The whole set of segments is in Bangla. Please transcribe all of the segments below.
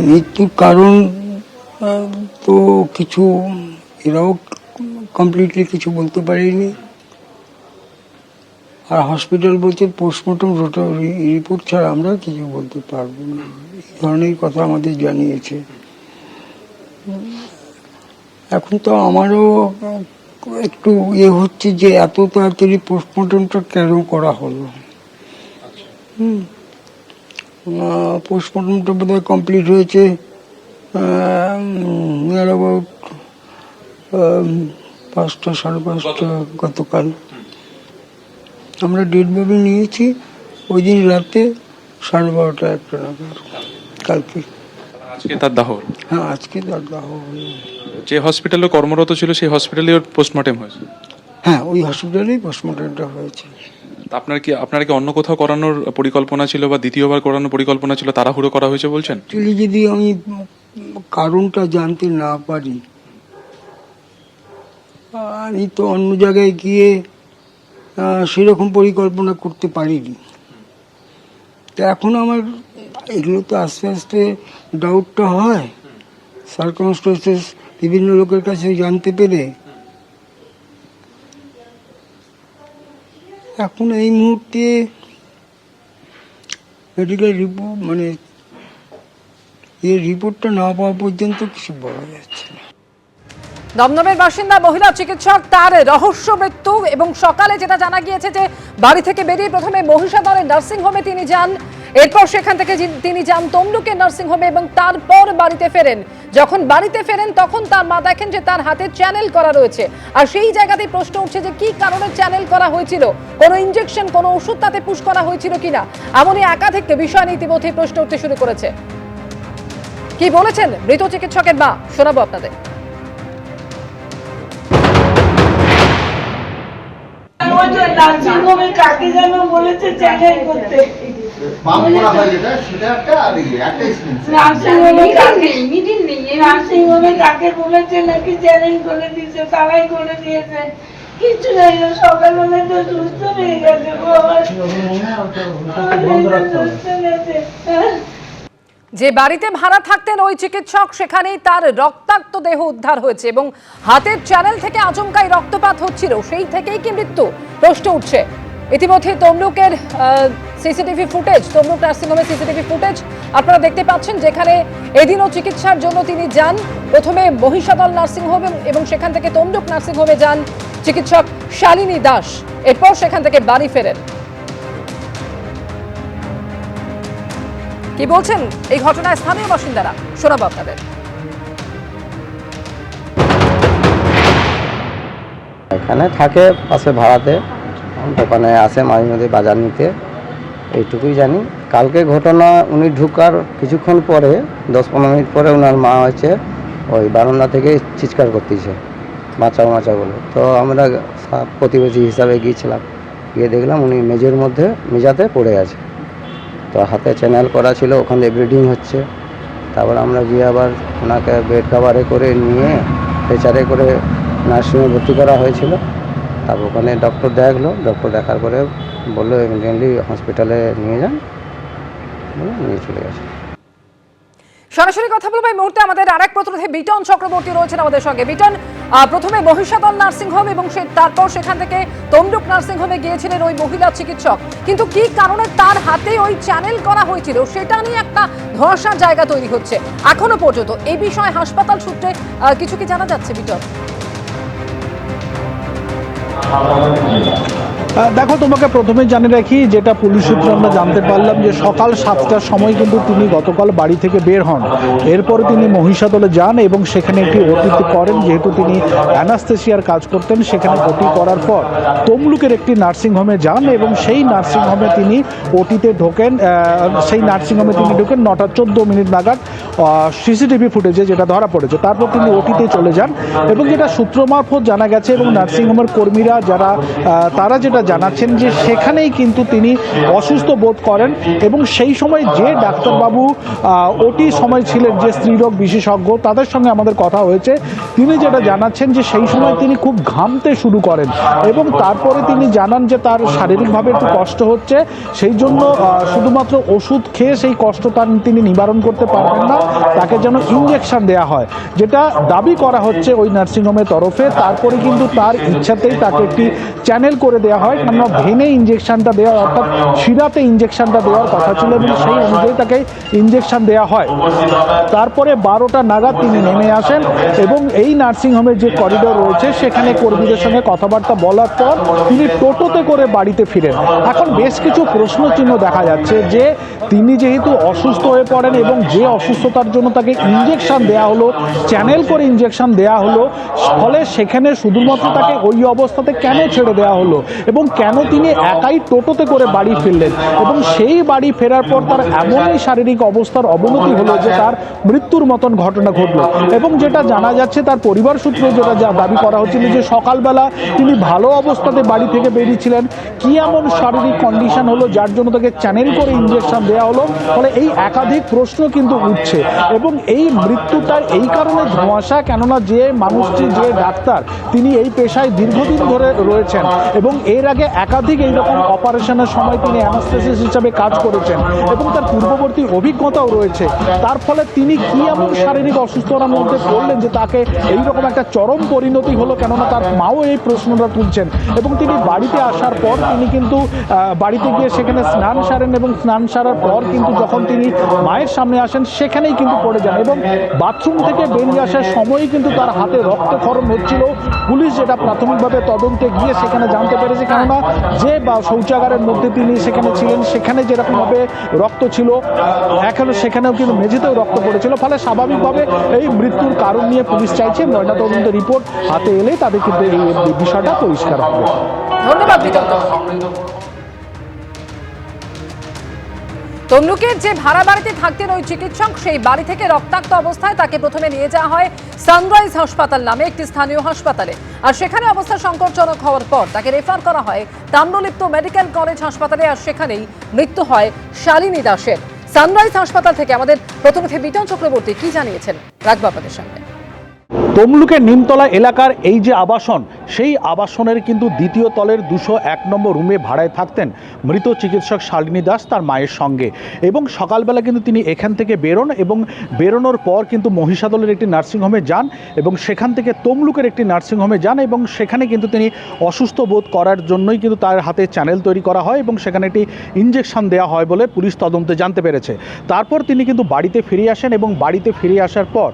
মৃত্যুর কারণ তো কিছু এরাও কমপ্লিটলি কিছু বলতে পারেনি। আর হসপিটাল বলতে পোস্টমর্টম রিপোর্ট ছাড়া আমরা কিছু বলতে পারবো না, এই ধরনের কথা আমাদের জানিয়েছে। এখন তো আমারও একটু হচ্ছে যে এত তাড়াতাড়ি পোস্টমর্টমটা কেন করা হলো। পোস্টমর্টমটা বোধহয় কমপ্লিট হয়েছে নিয়ার অ্যাবাউট 5টা 5:30 গতকাল। আমরা ডেড বডি নিয়েছি ওই দিন রাতে 12:30 1টা নাগাদ কালকে। আজকে তার দাহ? হ্যাঁ, আজকে তার দাহ হলো। যে হসপিটালে কর্মরত ছিল সেই হসপিটালে ওর পোস্টমর্টেম হয়েছে? হ্যাঁ, ওই হসপিটালেই পোস্টমর্টমটা হয়েছে। আপনার কি অন্য কোথাও করানোর পরিকল্পনা ছিল বা দ্বিতীয়বার করানোর পরিকল্পনা ছিল, তাড়াহুড়ো করা হয়েছে বলছেন? অ্যাকচুয়ালি যদি আমি কারণটা জানতে না পারি, আমি তো অন্য জায়গায় গিয়ে সেরকম পরিকল্পনা করতে পারিনি। তো এখন আমার এগুলো তো আস্তে আস্তে ডাউটটা হয়, সার্কামস্টেন্সেস বিভিন্ন লোকের কাছে জানতে পেরে। এখন এই মুহূর্তে মেডিকেল রিপোর্ট মানে রিপোর্টটা না পাওয়া পর্যন্ত কিছু বলা যাচ্ছে না। দমদমের বাসিন্দা মহিলা চিকিৎসক, তার রহস্য মৃত্যু, এবং সকালে যেটা জানা গিয়েছে যে বাড়ি থেকে বেরিয়ে প্রথমে মহিষাদলের নার্সিং হোমে তিনি যান, এরপর সেখান থেকে তিনি যান তমলুকের নার্সিং হোমে এবং তারপর বাড়িতে ফেরেন। যখন বাড়িতে ফেরেন তখন তার মা দেখেন যে তার হাতে চ্যানেল করা রয়েছে। আর সেই জায়গাতেই প্রশ্ন উঠছে যে কি কারণে চ্যানেল করা হয়েছিল, কোনো ইনজেকশন, কোনো ওষুধ তাতে পুশ করা হয়েছিল কিনা, এমনই একাধিক বিষয় নিয়ে ইতিমধ্যেই প্রশ্ন উঠতে শুরু করেছে। কি বলেছেন মৃত চিকিৎসকের মা, শোনাবো আপনাদের। নার্সিংহোমে কাকে যেন বলেছে চ্যানেল করতে। নার্সিংহোমে কাকে বলেছে নাকি চ্যানেল করে দিয়েছে, তারাই করে দিয়েছে। কিছু নাই, সকালবেলা তো সুস্থ হয়ে গেছে, সুস্থ গেছে। যে বাড়িতে ভাড়া থাকতেন ওই চিকিৎসক, সেখানেই তার রক্তাক্ত দেহ উদ্ধার হয়েছে এবং হাতের চ্যানেল থেকে আচমকাই রক্তপাত হচ্ছিল, সেই থেকেই কি মৃত্যু, প্রশ্ন উঠছে। ইতিমধ্যে তমলুকের সিসিটিভি ফুটেজ, তমলুক নার্সিংহোমের সিসিটিভি ফুটেজ আপনারা দেখতে পাচ্ছেন, যেখানে এদিনও চিকিৎসার জন্য তিনি যান। প্রথমে মহিষাদল নার্সিংহোম এবং সেখান থেকে তমলুক নার্সিংহোমে যান চিকিৎসক শালিনী দাস, এরপর সেখান থেকে বাড়ি ফেরেন। কি বলছেন এই ঘটনায় স্থানীয় বাসিন্দারা, শোনাবো আপনাদের। এখানে থাকে পাশে ভাড়াতে, দোকানে আসে মাঝে মাঝে বাজার নিতে, এইটুকুই জানি। কালকে ঘটনা, উনি ঢুকার কিছুক্ষণ পরে 10-15 মিনিট পরে ওনার মা হচ্ছে ওই বারান্দা থেকে চিৎকার করতেছে, বাঁচাও বাঁচাও বলে। তো আমরা প্রতিবেশী হিসাবে গিয়েছিলাম, গিয়ে দেখলাম উনি মেঝাতে পড়ে আছে। তো হাতে চ্যানেল করা ছিল, ওখানে ব্লিডিং হচ্ছে। তারপর আমরা গিয়ে আবার ওনাকে বেড কাভারে করে নিয়ে স্ট্রেচারে করে নার্সিংহোমে ভর্তি করা হয়েছিল। তারপর ওখানে ডক্টর দেখলো, ডক্টর দেখার পরে বললো ইমিডিয়েটলি হসপিটালে নিয়ে যান, নিয়ে চলে গেছে। সরাসরি কথা বলবো এই মুহূর্তে আমাদের আরেক প্রতিনিধি বিটন চক্রবর্তী রয়েছেন আমাদের সঙ্গে। বিটন, প্রথমে মহিষাদল নার্সিংহোম এবং তারপর সেখান থেকে তমলুক নার্সিংহোমে গিয়েছিলেন ওই মহিলা চিকিৎসক, কিন্তু কি কারণে তার হাতে ওই চ্যানেল করা হয়েছিল সেটা নিয়ে একটা ধোঁয়াশার জায়গা তৈরি হচ্ছে এখনো পর্যন্ত। এই বিষয়ে হাসপাতাল সূত্রে কিছু কি জানা যাচ্ছে বিটন? দেখো, তোমাকে প্রথমে জানিয়ে রাখি, যেটা পুলিশ সূত্রে আমরা জানতে পারলাম যে সকাল 7টার সময় কিন্তু তিনি গতকাল বাড়ি থেকে বের হন। এরপরে তিনি মহিষাদলে যান এবং সেখানে একটি ওটি করেন। যেহেতু তিনি অ্যানাস্থেসিয়ার কাজ করতেন, সেখানে ওটি করার পর তমলুকের একটি নার্সিংহোমে যান এবং সেই নার্সিংহোমে তিনি ওটিতে ঢোকেন। সেই নার্সিংহোমে তিনি ঢোকেন 9টা 14 মিনিট নাগাদ, সিসিটিভি ফুটেজে যেটা ধরা পড়েছে। তারপর তিনি ওটিতে চলে যান এবং যেটা সূত্র মারফত জানা গেছে এবং নার্সিংহোমের কর্মীরা যারা, তারা যেটা জানাচ্ছেন যে সেখানেই কিন্তু তিনি অসুস্থ বোধ করেন এবং সেই সময় যে ডাক্তারবাবু ওটি সময় ছিলেন, যে স্ত্রীরোগ বিশেষজ্ঞ, তাদের সঙ্গে আমাদের কথা হয়েছে। তিনি যেটা জানাচ্ছেন যে সেই সময় তিনি খুব ঘামতে শুরু করেন এবং তারপরে তিনি জানান যে তার শারীরিকভাবে একটু কষ্ট হচ্ছে, সেই জন্য শুধুমাত্র ওষুধ খেয়ে সেই কষ্ট তিনি নিবারণ করতে পারবেন না, তাকে যেন ইঞ্জেকশন দেওয়া হয়, যেটা দাবি করা হচ্ছে ওই নার্সিংহোমের তরফে। তারপরে কিন্তু তার ইচ্ছাতেই তাকে একটি চ্যানেল করে দেওয়া হয়, কেননা ভেনে ইঞ্জেকশনটা দেওয়া অর্থাৎ শিরাতে ইঞ্জেকশনটা দেওয়ার কথা ছিল এবং সেই অনুযায়ী তাকে ইঞ্জেকশন দেওয়া হয়। তারপরে 12টা নাগাদ তিনি নেমে আসেন এবং এই নার্সিংহোমের যে করিডোর রয়েছে সেখানে কর্মীদের সঙ্গে কথাবার্তা বলার পর তিনি টোটোতে করে বাড়িতে ফিরেন। এখন বেশ কিছু প্রশ্নচিহ্ন দেখা যাচ্ছে যে তিনি যেহেতু অসুস্থ হয়ে পড়েন এবং যে অসুস্থতার জন্য তাকে ইঞ্জেকশন দেওয়া হলো, চ্যানেল করে ইঞ্জেকশন দেওয়া হলো, ফলে সেখানে শুধুমাত্র তাকে ওই অবস্থাতে কেন ছেড়ে দেওয়া হলো এবং কেন তিনি একাই টোটোতে করে বাড়ি ফিরলেন এবং সেই বাড়ি ফেরার পর তার এমনই শারীরিক অবস্থার অবনতি হলো যে তার মৃত্যুর মতন ঘটনা ঘটলো। এবং যেটা জানা যাচ্ছে তার পরিবার সূত্রে যেটা দাবি করা হচ্ছিল যে সকালবেলা তিনি ভালো অবস্থাতে বাড়ি থেকে বেরিয়েছিলেন, কি এমন শারীরিক কন্ডিশন হলো যার জন্য তাকে চ্যানেল করে ইঞ্জেকশন দেওয়া হলো। ফলে এই একাধিক প্রশ্ন কিন্তু উঠছে এবং এই মৃত্যুটার এই কারণে ধোঁয়াশা, কেননা যে মানুষটি, যে ডাক্তার, তিনি এই পেশায় দীর্ঘদিন ধরে রয়েছেন এবং এর আগে একাধিক এইরকম অপারেশনের সময় তিনি অ্যানাস্থেসিস্ট হিসাবে কাজ করেছেন এবং তার পূর্ববর্তী অভিজ্ঞতাও রয়েছে। তার ফলে তিনি কি এমন শারীরিক অসুস্থতার মধ্যে পড়লেন যে তাকে এইরকম একটা চরম পরিণতি হলো, কেননা তার মাও এই প্রশ্নটা তুলছেন। এবং তিনি বাড়িতে আসার পর তিনি কিন্তু বাড়িতে গিয়ে সেখানে স্নান সারেন এবং স্নান সারার পর কিন্তু যখন তিনি মায়ের সামনে আসেন সেখানেই কিন্তু পড়ে যান এবং বাথরুম থেকে বেরিয়ে আসার সময়ই কিন্তু তার হাতে রক্তক্ষরণ হচ্ছিল। পুলিশ যেটা প্রাথমিকভাবে তদন্তে গিয়ে সেখানে জানতে পেরেছে, কেননা যে শৌচাগারের মধ্যে তিনি সেখানে ছিলেন সেখানে যেরকমভাবে রক্ত ছিল এখনো সেখানেও কিন্তু মেঝেতেও রক্ত পড়েছিল। ফলে স্বাভাবিকভাবে এই মৃত্যুর কারণ নিয়ে পুলিশ চাইছে ময়নাতদন্ত রিপোর্ট হাতে এলেই তাদের কিন্তু এই বিষয়টা পরিষ্কার হবে। ধন্যবাদ বিতর্ক। তমলুকের যে ভাড়া বাড়িতে থাকতেন ওই চিকিৎসক, সেই বাড়ি থেকে রক্তাক্ত অবস্থায় তাকে প্রথমে নিয়ে যাওয়া হয় সানরাইজ হাসপাতাল নামে একটি স্থানীয় হাসপাতালে, আর সেখানে অবস্থা সংকটজনক হওয়ার পর তাকে রেফার করা হয় তাম্রলিপ্ত মেডিকেল কলেজ হাসপাতালে, আর সেখানেই মৃত্যু হয় শালিনী দাসের। সানরাইজ হাসপাতাল থেকে আমাদের প্রতিনিধি বিটন চক্রবর্তী কি জানিয়েছেন, রাখবো আপনাদের সঙ্গে। তমলুকের নিমতলা এলাকার এই যে আবাসন, সেই আবাসনের কিন্তু দ্বিতীয় তলের 201 নম্বর রুমে ভাড়ায় থাকতেন মৃত চিকিৎসক শালিনী দাস তার মায়ের সঙ্গে। এবং সকালবেলা কিন্তু তিনি এখান থেকে বেরোন এবং বেরোনোর পর কিন্তু মহিষাদলের একটি নার্সিংহোমে যান এবং সেখান থেকে তমলুকের একটি নার্সিংহোমে যান এবং সেখানে কিন্তু তিনি অসুস্থ বোধ করার জন্যই কিন্তু তার হাতে চ্যানেল তৈরি করা হয় এবং সেখানে একটি ইঞ্জেকশন দেওয়া হয় বলে পুলিশ তদন্তে জানতে পেরেছে। তারপর তিনি কিন্তু বাড়িতে ফিরে আসেন এবং বাড়িতে ফিরে আসার পর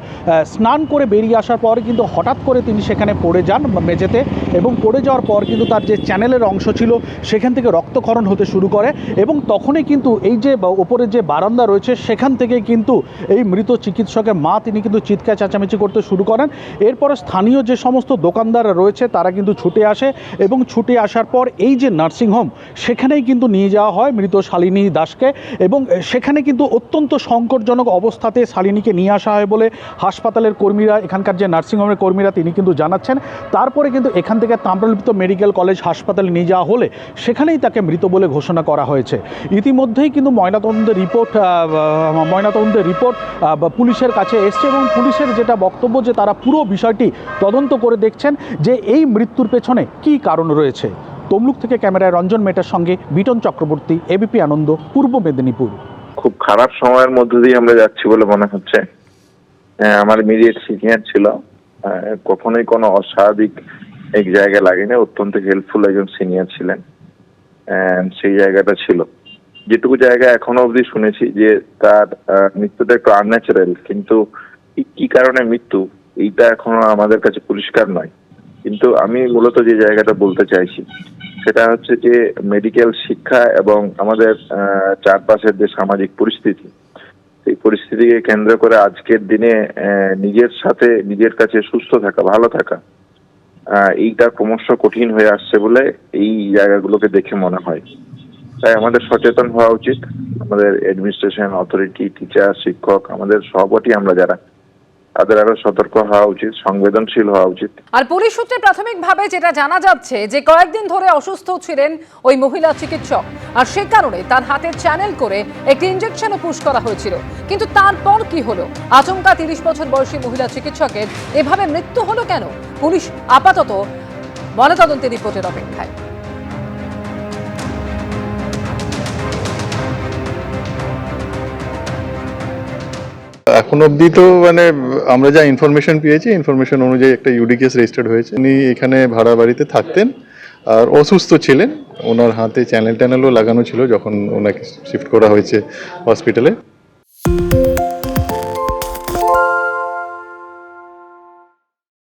স্নান করে বেরিয়ে আসার পর কিন্তু হঠাৎ করে তিনি সেখানে পড়ে যান মেঝেতে এবং পড়ে যাওয়ার পর কিন্তু তার যে চ্যানেলের অংশ ছিল সেখান থেকে রক্তক্ষরণ হতে শুরু করে এবং তখনই কিন্তু এই যে ওপরে যে বারান্দা রয়েছে সেখান থেকে কিন্তু এই মৃত চিকিৎসকের মা তিনি কিন্তু চিৎকার চেঁচামেচি করতে শুরু করেন। এরপরে স্থানীয় যে সমস্ত দোকানদার রয়েছে তারা কিন্তু ছুটে আসে এবং ছুটে আসার পর এই যে নার্সিংহোম সেখানেই কিন্তু নিয়ে যাওয়া হয় মৃত শালিনী দাসকে এবং সেখানে কিন্তু অত্যন্ত সংকটজনক অবস্থাতে শালিনীকে নিয়ে আসা হয় বলে হাসপাতালের কর্মীরা, এখানকার যে নার্সিংহোমের কর্মীরা তিনি কিন্তু জানাচ্ছেন। তারপরে কিন্তু এখান থেকে তাম্রলিপ্ত মেডিকেল কলেজ হাসপাতালে নিয়ে যাওয়া হলে সেখানেই তাকে মৃত বলে ঘোষণা করা হয়েছে। ইতিমধ্যেই কিন্তু ময়নাতদন্তের রিপোর্ট পুলিশের কাছে এসছে এবং পুলিশের যেটা বক্তব্য যে তারা পুরো বিষয়টি তদন্ত করে দেখছেন যে এই মৃত্যুর পেছনে কী কারণ রয়েছে। তমলুক থেকে ক্যামেরায় রঞ্জন মেটার সঙ্গে বিটন চক্রবর্তী, এবিপি আনন্দ, পূর্ব মেদিনীপুর। খুব খারাপ সময়ের মধ্যে দিয়ে আমরা যাচ্ছি বলে মনে হচ্ছে। আমার ইমিডিয়েট সিনিয়র ছিল, কখনোই কোনো অস্বাভাবিক এক জায়গায় লাগেনি, অত্যন্ত হেল্পফুল একজন সিনিয়র ছিলেন, সেই জায়গাটা ছিল। যেটুকু জায়গা এখনো অবধি শুনেছি যে তার মৃত্যুটা একটু আনন্যাচারাল, কিন্তু কি কারণে মৃত্যু এইটা এখনো আমাদের কাছে পরিষ্কার নয়। কিন্তু আমি মূলত যে জায়গাটা বলতে চাইছি সেটা হচ্ছে যে মেডিকেল শিক্ষা এবং আমাদের চারপাশের যে সামাজিক পরিস্থিতি, সেই পরিস্থিতিকে কেন্দ্র করে আজকের দিনে নিজের সাথে নিজের কাছে সুস্থ থাকা, ভালো থাকা, এইটা ক্রমশ কঠিন হয়ে আসছে বলে এই জায়গাগুলোকে দেখে মনে হয়। তাই আমাদের সচেতন হওয়া উচিত। আমাদের অ্যাডমিনিস্ট্রেশন, অথরিটি, টিচার, শিক্ষক, আমাদের সহপাঠী আমরা যারা, তাদের আরো সতর্ক হওয়া উচিত, সংবেদনশীল হওয়া উচিত। আর পুলিশ সূত্রে প্রাথমিকভাবে যেটা জানা যাচ্ছে যে কয়েকদিন ধরে অসুস্থ ছিলেন ওই মহিলা চিকিৎসক, আর সে কারণে তার হাতে চ্যানেল করে একটি ইনজেকশনও পুশ করা হয়েছিল। কিন্তু তারপর কি হলো? আচমকা 30 বছর বয়সী মহিলা চিকিৎসকের এভাবে মৃত্যু হলো কেন? পুলিশ আপাতত ময়নাতদন্তের রিপোর্টের অপেক্ষায়। এখন অবধি তো মানে আমরা যা ইনফরমেশন পেয়েছি, ইনফরমেশন অনুযায়ী একটা ইউডি কেস রেজিস্টার্ড হয়েছে। উনি এখানে ভাড়া বাড়িতে থাকতেন আর অসুস্থ ছিলেন। ওনার হাতে চ্যানেলও লাগানো ছিল যখন ওনাকে শিফট করা হয়েছে হসপিটালে।